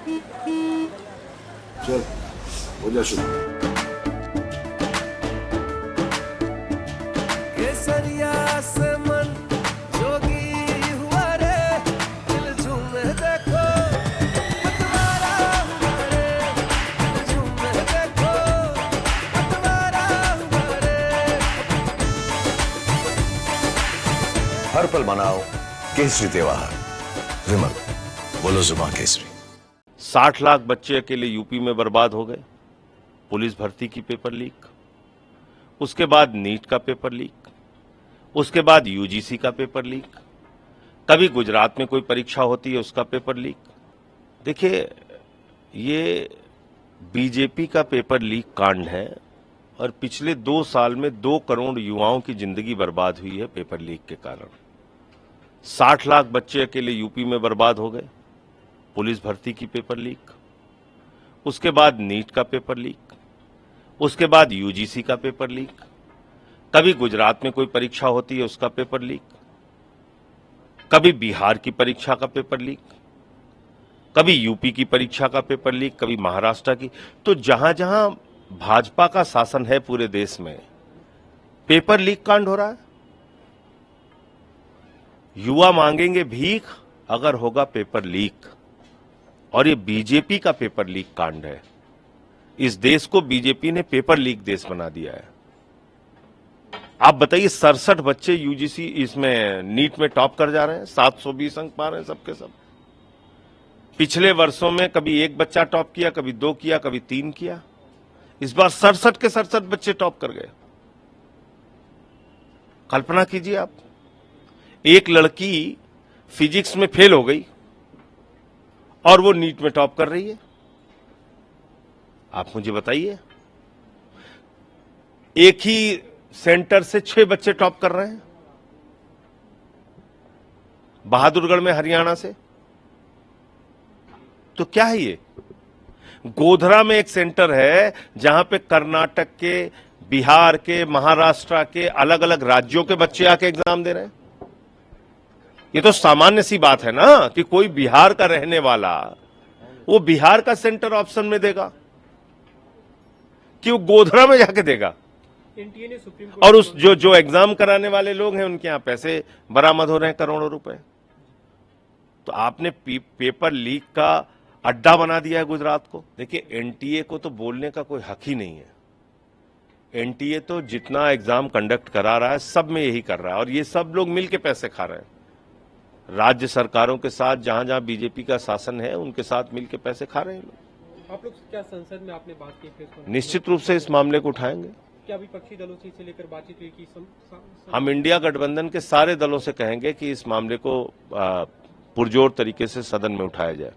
चल हो जा शुरू। केसरिया से मन जोगी हुआ रे, दिल झूमे देखो पतवारा हुआ रे, दिल झूमे देखो पतवारा हुआ रे। हर पल मनाओ केसरी त्योहार। विमल, बोलो जुबान केसरी। 60 लाख बच्चे अकेले यूपी में बर्बाद हो गए। पुलिस भर्ती की पेपर लीक, उसके बाद नीट का पेपर लीक, उसके बाद यूजीसी का पेपर लीक, कभी गुजरात में कोई परीक्षा होती है उसका पेपर लीक। देखिए, ये बीजेपी का पेपर लीक कांड है और पिछले 2 साल में 2 करोड़ युवाओं की जिंदगी बर्बाद हुई है पेपर लीक के कारण। 60 लाख बच्चे अकेले यूपी में बर्बाद हो गए। पुलिस भर्ती की पेपर लीक, उसके बाद नीट का पेपर लीक, उसके बाद यूजीसी का पेपर लीक, कभी गुजरात में कोई परीक्षा होती है उसका पेपर लीक, कभी बिहार की परीक्षा का पेपर लीक, कभी यूपी की परीक्षा का पेपर लीक, कभी महाराष्ट्र की। तो जहां जहां भाजपा का शासन है पूरे देश में, पेपर लीक कांड हो रहा है। युवा मांगेंगे भीख अगर होगा पेपर लीक, और ये बीजेपी का पेपर लीक कांड है। इस देश को बीजेपी ने पेपर लीक देश बना दिया है। आप बताइए, 67 बच्चे यूजीसी इसमें नीट में टॉप कर जा रहे हैं, 720 अंक पा रहे हैं सबके सब। पिछले वर्षों में कभी 1 बच्चा टॉप किया, कभी 2 किया, कभी 3 किया। इस बार 67 के 67 बच्चे टॉप कर गए। कल्पना कीजिए आप, एक लड़की फिजिक्स में फेल हो गई और वो नीट में टॉप कर रही है। आप मुझे बताइए, एक ही सेंटर से 6 बच्चे टॉप कर रहे हैं, बहादुरगढ़ में हरियाणा से। तो क्या है ये? गोधरा में एक सेंटर है जहां पे कर्नाटक के, बिहार के, महाराष्ट्र के, अलग अलग राज्यों के बच्चे आके एग्जाम दे रहे हैं। ये तो सामान्य सी बात है ना कि कोई बिहार का रहने वाला वो बिहार का सेंटर ऑप्शन में देगा कि वो गोधरा में जाके देगा। एनटीए ने सुप्रीम कोर्ट और उस जो एग्जाम कराने वाले लोग हैं उनके यहां पैसे बरामद हो रहे हैं, करोड़ों रुपए। तो आपने पेपर लीक का अड्डा बना दिया है गुजरात को। देखिए, एनटीए को तो बोलने का कोई हक ही नहीं है। एनटीए तो जितना एग्जाम कंडक्ट करा रहा है सब में यही कर रहा है, और ये सब लोग मिलके पैसे खा रहे हैं। राज्य सरकारों के साथ, जहां जहां बीजेपी का शासन है, उनके साथ मिलकर पैसे खा रहे हैं लोग। आप लोग क्या संसद में आपने बात की प्रेस कॉन्फ्रेंस में? निश्चित रूप से इस मामले को उठाएंगे। क्या विपक्षी दलों से इसे लेकर बातचीत हुई कि हम इंडिया गठबंधन के सारे दलों से कहेंगे कि इस मामले को पुरजोर तरीके से सदन में उठाया जाए।